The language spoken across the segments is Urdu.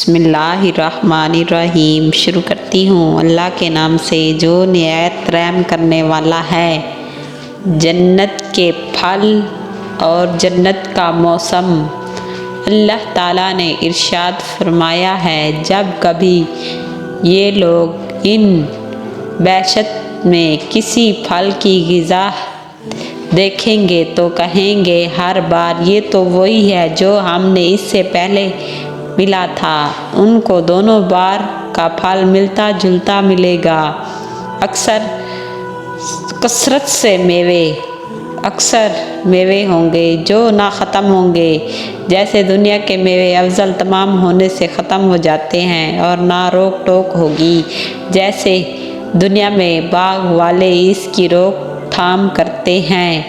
بسم اللہ الرحمن الرحیم۔ شروع کرتی ہوں اللہ کے نام سے جو نہایت رحم کرنے والا ہے۔ جنت کے پھل اور جنت کا موسم۔ اللہ تعالیٰ نے ارشاد فرمایا ہے، جب کبھی یہ لوگ ان بہشت میں کسی پھل کی غذا دیکھیں گے تو کہیں گے ہر بار یہ تو وہی ہے جو ہم نے اس سے پہلے ملا تھا۔ ان کو دونوں بار کا پھل ملتا جلتا ملے گا، کثرت سے اکثر میوے ہوں گے جو نہ ختم ہوں گے، جیسے دنیا کے میوے افضل تمام ہونے سے ختم ہو جاتے ہیں، اور نہ روک ٹوک ہوگی، جیسے دنیا میں باغ والے اس کی روک تھام کرتے ہیں۔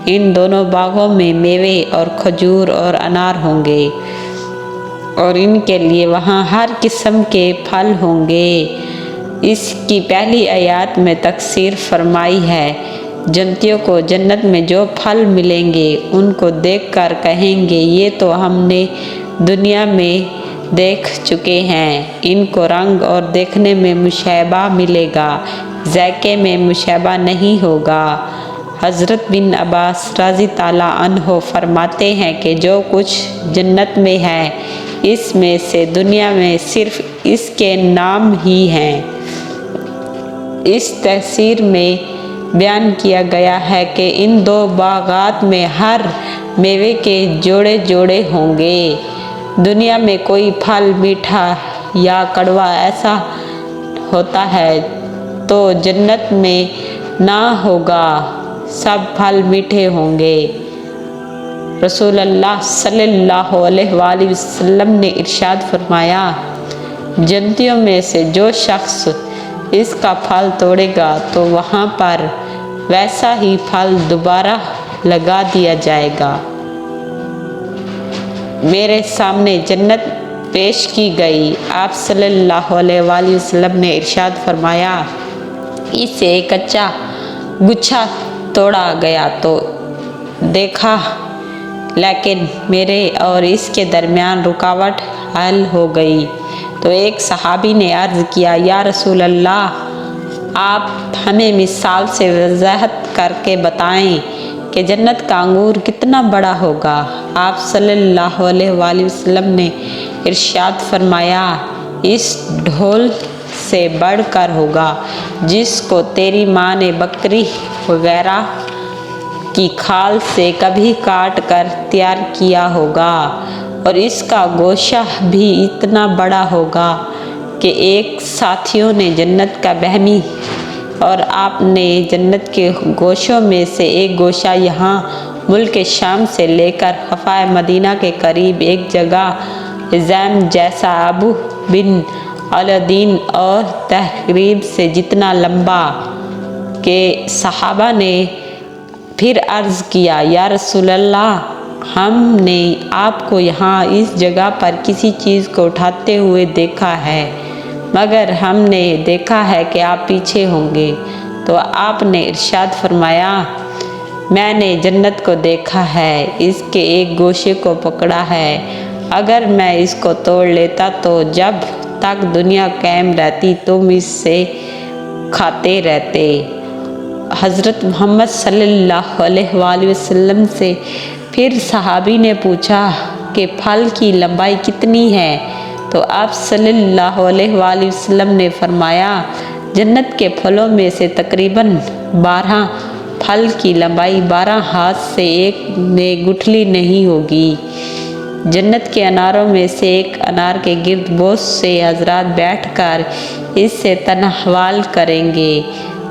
ان دونوں باغوں میں میوے اور کھجور اور انار ہوں گے، اور ان کے لیے وہاں ہر قسم کے پھل ہوں گے۔ اس کی پہلی آیات میں تفسیر فرمائی ہے، جنتیوں کو جنت میں جو پھل ملیں گے ان کو دیکھ کر کہیں گے یہ تو ہم نے دنیا میں دیکھ چکے ہیں۔ ان کو رنگ اور دیکھنے میں مشابہ ملے گا، ذائقے میں مشابہ نہیں ہوگا۔ حضرت بن عباس رضی اللہ عنہ فرماتے ہیں کہ جو کچھ جنت میں ہے اس میں سے دنیا میں صرف اس کے نام ہی ہیں۔ اس تفسیر میں بیان کیا گیا ہے کہ ان دو باغات میں ہر میوے کے جوڑے جوڑے ہوں گے۔ دنیا میں کوئی پھل میٹھا یا کڑوا ایسا ہوتا ہے تو جنت میں نہ ہوگا، سب پھل میٹھے ہوں گے۔ رسول اللہ صلی اللہ علیہ وآلہ وسلم نے ارشاد فرمایا، جنتیوں میں سے جو شخص اس کا پھل توڑے گا تو وہاں پر ویسا ہی پھل دوبارہ لگا دیا جائے گا۔ میرے سامنے جنت پیش کی گئی، آپ صلی اللہ علیہ وآلہ وسلم نے ارشاد فرمایا، اس سے ایک کچا گچھا توڑا گیا تو دیکھا، لیکن میرے اور اس کے درمیان رکاوٹ حل ہو گئی۔ تو ایک صحابی نے عرض کیا، یا رسول اللہ، آپ ہمیں مثال سے وضاحت کر کے بتائیں کہ جنت کا انگور کتنا بڑا ہوگا۔ آپ صلی اللہ علیہ وآلہ وسلم نے ارشاد فرمایا، اس ڈھول سے بڑھ کر ہوگا جس کو تیری ماں نے بکری وغیرہ کی کھال سے کبھی کاٹ کر تیار کیا ہوگا، اور اس کا گوشہ بھی اتنا بڑا ہوگا کہ ایک ساتھیوں نے جنت کا بہمی اور آپ نے جنت کے گوشوں میں سے ایک گوشہ یہاں ملک شام سے لے کر حفائے مدینہ کے قریب ایک جگہ عظیم جیسا ابو بن الدین اور تقریب سے جتنا لمبا، کہ صحابہ نے پھر عرض کیا، یا رسول اللہ، ہم نے آپ کو یہاں اس جگہ پر کسی چیز کو اٹھاتے ہوئے دیکھا ہے، مگر ہم نے دیکھا ہے کہ آپ پیچھے ہوں گے۔ تو آپ نے ارشاد فرمایا، میں نے جنت کو دیکھا ہے، اس کے ایک گوشے کو پکڑا ہے، اگر میں اس کو توڑ لیتا تو جب تک دنیا قائم رہتی تم اس سے کھاتے رہتے۔ حضرت محمد صلی اللہ علیہ وآلہ وسلم سے پھر صحابی نے پوچھا کہ پھل کی لمبائی کتنی ہے؟ تو آپ صلی اللہ علیہ وآلہ وسلم نے فرمایا، جنت کے پھلوں میں سے تقریباً 12 پھل کی لمبائی 12 ہاتھ سے ایک میں گٹھلی نہیں ہوگی۔ جنت کے اناروں میں سے ایک انار کے گرد بہت سے حضرات بیٹھ کر اس سے تناول کریں گے۔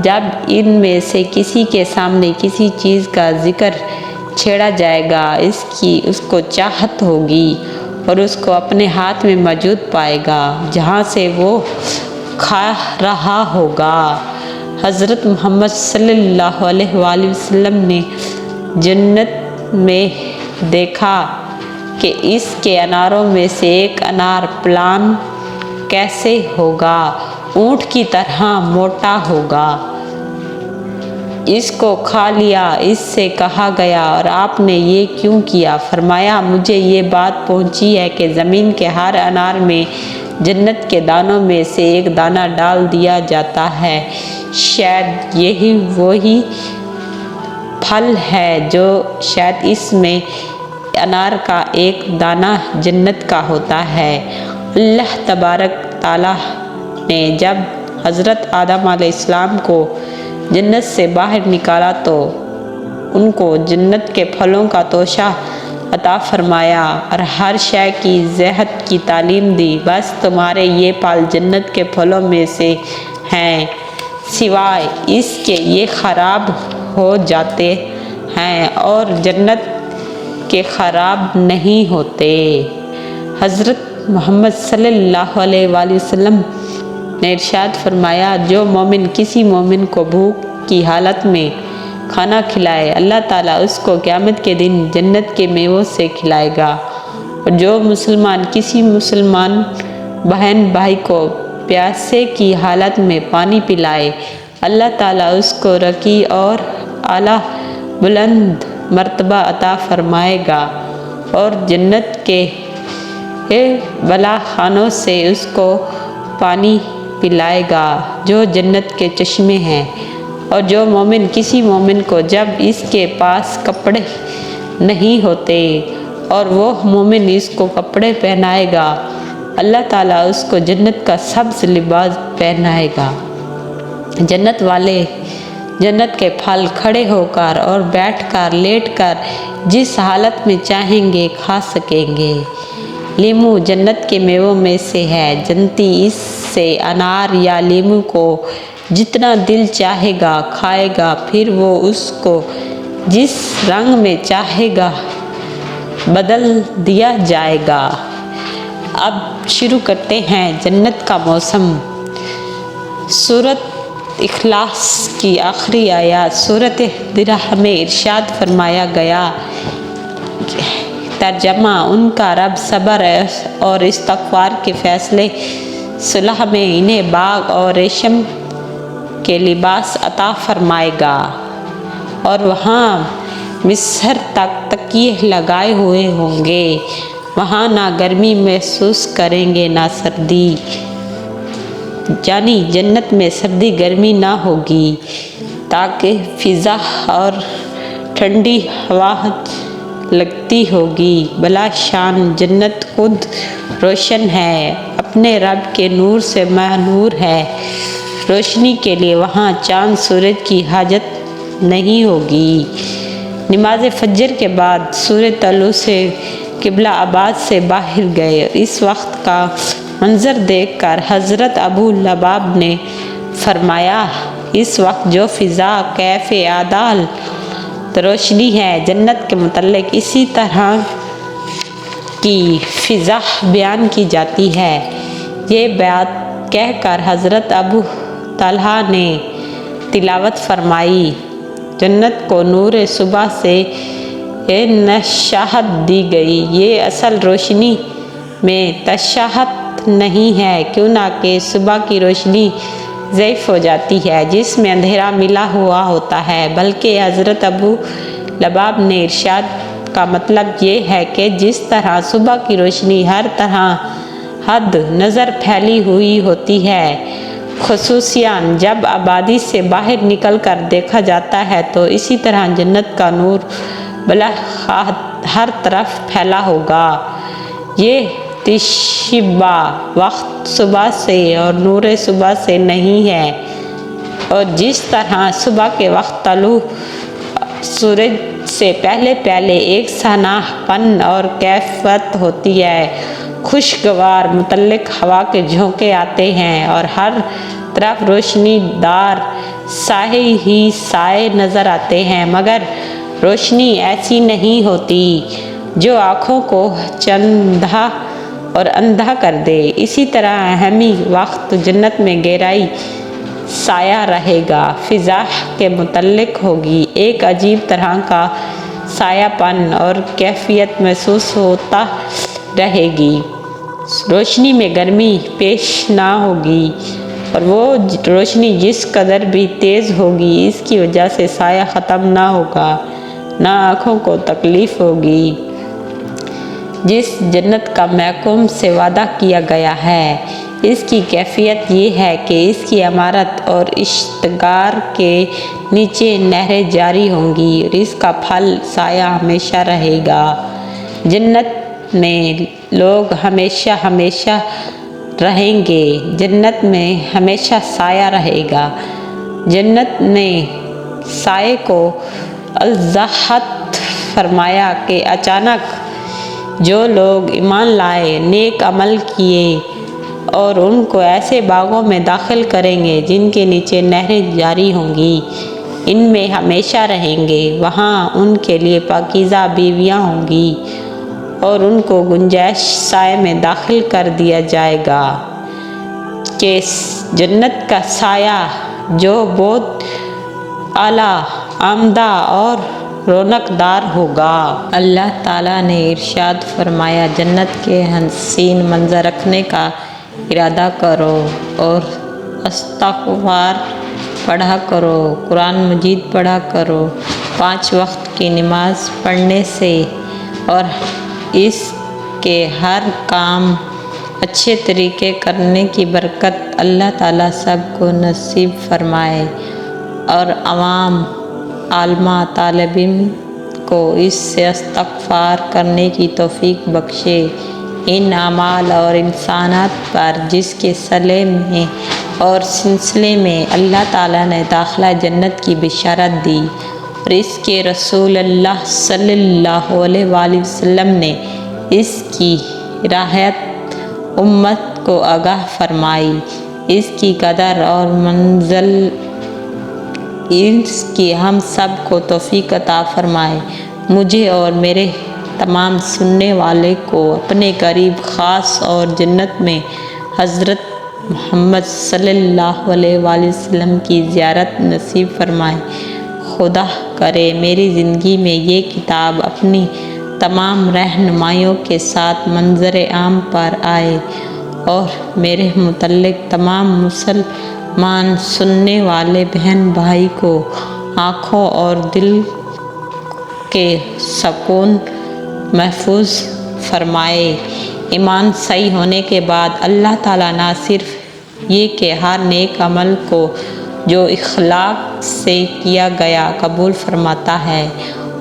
جب ان میں سے کسی کے سامنے کسی چیز کا ذکر چھیڑا جائے گا، اس کو چاہت ہوگی اور اس کو اپنے ہاتھ میں موجود پائے گا جہاں سے وہ کھا رہا ہوگا۔ حضرت محمد صلی اللہ علیہ وآلہ وسلم نے جنت میں دیکھا کہ اس کے اناروں میں سے ایک انار پلان کیسے ہوگا، اونٹ کی طرح موٹا ہوگا۔ اس کو کھا لیا۔ اس سے کہا گیا، اور آپ نے یہ کیوں کیا؟ فرمایا، مجھے یہ بات پہنچی ہے کہ زمین کے ہر انار میں جنت کے دانوں میں سے ایک دانہ ڈال دیا جاتا ہے۔ شاید یہی وہی پھل ہے جو شاید اس میں انار کا ایک دانہ جنت کا ہوتا ہے۔ اللہ تبارک تعالیٰ نے جب حضرت آدم علیہ السلام کو جنت سے باہر نکالا تو ان کو جنت کے پھلوں کا توشہ عطا فرمایا اور ہر شے کی صحت کی تعلیم دی۔ بس تمہارے یہ پھل جنت کے پھلوں میں سے ہیں، سوائے اس کے یہ خراب ہو جاتے ہیں اور جنت کے خراب نہیں ہوتے۔ حضرت محمد صلی اللہ علیہ وآلہ وسلم نے ارشاد فرمایا، جو مومن کسی مومن کو بھوک کی حالت میں کھانا کھلائے، اللہ تعالیٰ اس کو قیامت کے دن جنت کے میووں سے کھلائے گا، اور جو مسلمان کسی مسلمان بہن بھائی کو پیاسے کی حالت میں پانی پلائے، اللہ تعالیٰ اس کو رقی اور اعلیٰ بلند مرتبہ عطا فرمائے گا اور جنت کے بالا خانوں سے اس کو پانی پلائے گا جو جنت کے چشمے ہیں۔ اور جو مومن کسی مومن کو جب اس کے پاس کپڑے نہیں ہوتے اور وہ مومن اس کو کپڑے پہنائے گا، اللہ تعالیٰ اس کو جنت کا سبز لباس پہنائے گا۔ جنت والے جنت کے پھل کھڑے ہو کر اور بیٹھ کر لیٹ کر جس حالت میں چاہیں گے کھا سکیں گے۔ لیمو جنت کے میووں میں سے ہے، جنتی اس سے انار یا لیمو کو جتنا دل چاہے گا کھائے گا، پھر وہ اس کو جس رنگ میں چاہے گا بدل دیا جائے گا۔ اب شروع کرتے ہیں جنت کا موسم۔ سورۃ اخلاص کی آخری آیات سورۃ درہ میں ارشاد فرمایا گیا۔ ترجمہ: ان کا رب صبر اور استغفار کے فیصلے صلح میں انہیں باغ اور ریشم کے لباس عطا فرمائے گا، اور وہاں مصر تک تکیے لگائے ہوئے ہوں گے۔ وہاں نہ گرمی محسوس کریں گے نہ سردی، یعنی جنت میں سردی گرمی نہ ہوگی، تاکہ فضا اور ٹھنڈی ہوا لگتی ہوگی۔ بلا شان جنت خود روشن ہے، اپنے رب کے نور سے منور ہے۔ روشنی کے لیے وہاں چاند سورج کی حاجت نہیں ہوگی۔ نماز فجر کے بعد سورج طلوع سے قبلہ آباد سے باہر گئے۔ اس وقت کا منظر دیکھ کر حضرت ابو لباب نے فرمایا، اس وقت جو فضا کیف اعتدال روشنی ہے، جنت کے متعلق اسی طرح کی فضا بیان کی جاتی ہے۔ یہ بات کہہ کر حضرت ابو طلحہ نے تلاوت فرمائی، جنت کو نور صبح سے نشاہت دی گئی۔ یہ اصل روشنی میں تشہت نہیں ہے، کیوں نہ کہ صبح کی روشنی ضعیف ہو جاتی ہے جس میں اندھیرا ملا ہوا ہوتا ہے، بلکہ حضرت ابو لباب نے ارشاد کا مطلب یہ ہے کہ جس طرح صبح کی روشنی ہر طرح حد نظر پھیلی ہوئی ہوتی ہے، خصوصاً جب آبادی سے باہر نکل کر دیکھا جاتا ہے، تو اسی طرح جنت کا نور بالاخات ہر طرف پھیلا ہوگا۔ یہ تشبہ وقت صبح سے اور نور صبح سے نہیں ہے، اور جس طرح صبح کے وقت طلوع سورج سے پہلے ایک سانحہ پن اور کیفیت ہوتی ہے، خوشگوار متعلق ہوا کے جھونکے آتے ہیں اور ہر طرف روشنی دار سائے ہی سائے نظر آتے ہیں، مگر روشنی ایسی نہیں ہوتی جو آنکھوں کو چندھا اور اندھا کر دے۔ اسی طرح ہمی وقت جنت میں گہرائی سایہ رہے گا، فضا کے متعلق ہوگی، ایک عجیب طرح کا سایہ پن اور کیفیت محسوس ہوتا رہے گی۔ روشنی میں گرمی پیش نہ ہوگی، اور وہ روشنی جس قدر بھی تیز ہوگی اس کی وجہ سے سایہ ختم نہ ہوگا، نہ آنکھوں کو تکلیف ہوگی۔ جس جنت کا محکوم سے وعدہ کیا گیا ہے۔ اس کی کیفیت یہ ہے کہ اس کی عمارت اور اشتہار کے نیچے نہریں جاری ہوں گی اور اس کا پھل سایہ ہمیشہ رہے گا۔ جنت میں لوگ ہمیشہ ہمیشہ رہیں گے۔ جنت میں ہمیشہ سایہ رہے گا۔ جنت نے سائے کو الزحت فرمایا کہ اچانک جو لوگ ایمان لائے، نیک عمل کیے اور ان کو ایسے باغوں میں داخل کریں گے جن کے نیچے نہریں جاری ہوں گی، ان میں ہمیشہ رہیں گے۔ وہاں ان کے لیے پاکیزہ بیویاں ہوں گی اور ان کو گنجائش سائے میں داخل کر دیا جائے گا کہ جنت کا سایہ جو بہت اعلیٰ، عمدہ اور رونق دار ہوگا۔ اللہ تعالیٰ نے ارشاد فرمایا، جنت کے حسین منظر رکھنے کا ارادہ کرو اور استغفار پڑھا کرو، قرآن مجید پڑھا کرو۔ 5 وقت کی نماز پڑھنے سے اور اس کے ہر کام اچھے طریقے کرنے کی برکت اللہ تعالیٰ سب کو نصیب فرمائے اور عوام، علماء، طالب علم کو اس سے استغفار کرنے کی توفیق بخشے۔ ان اعمال اور انسانات پر جس کے صلے میں اور سلسلے میں اللہ تعالیٰ نے داخلہ جنت کی بشارت دی اور اس کے رسول اللہ صلی اللہ علیہ وآلہ وسلم نے اس کی راحت امت کو آگاہ فرمائی، اس کی قدر اور منزل اس کی ہم سب کو توفیق عطا فرمائے۔ مجھے اور میرے تمام سننے والے کو اپنے قریب خاص اور جنت میں حضرت محمد صلی اللہ علیہ وآلہ وسلم کی زیارت نصیب فرمائے۔ خدا کرے میری زندگی میں یہ کتاب اپنی تمام رہنمائیوں کے ساتھ منظر عام پر آئے اور میرے متعلق تمام مسلمان سننے والے بہن بھائی کو آنکھوں اور دل کے سکون محفوظ فرمائے۔ ایمان صحیح ہونے کے بعد اللہ تعالیٰ نہ صرف یہ کہ ہر نیک عمل کو جو اخلاص سے کیا گیا قبول فرماتا ہے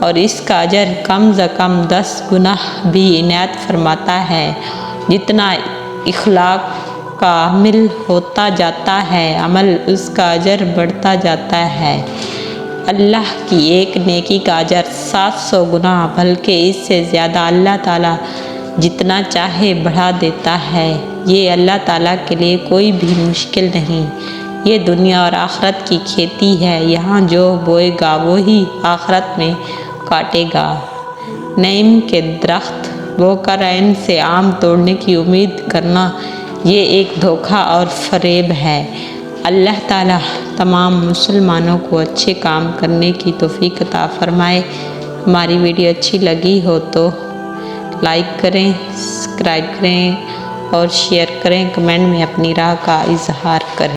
اور اس کا اجر کم از کم 10 گنا بھی عنایت فرماتا ہے۔ جتنا اخلاص کا عامل ہوتا جاتا ہے، عمل اس کا اجر بڑھتا جاتا ہے۔ اللہ کی ایک نیکی کا اجر 700 گنا بلکہ اس سے زیادہ اللہ تعالیٰ جتنا چاہے بڑھا دیتا ہے۔ یہ اللہ تعالیٰ کے لیے کوئی بھی مشکل نہیں۔ یہ دنیا اور آخرت کی کھیتی ہے، یہاں جو بوئے گا وہی آخرت میں کاٹے گا۔ نعیم کے درخت بو کر ان سے آم توڑنے کی امید کرنا یہ ایک دھوکہ اور فریب ہے۔ اللہ تعالیٰ تمام مسلمانوں کو اچھے کام کرنے کی توفیق عطا فرمائے۔ ہماری ویڈیو اچھی لگی ہو تو لائک کریں، سبسکرائب کریں اور شیئر کریں، کمنٹ میں اپنی رائے کا اظہار کریں۔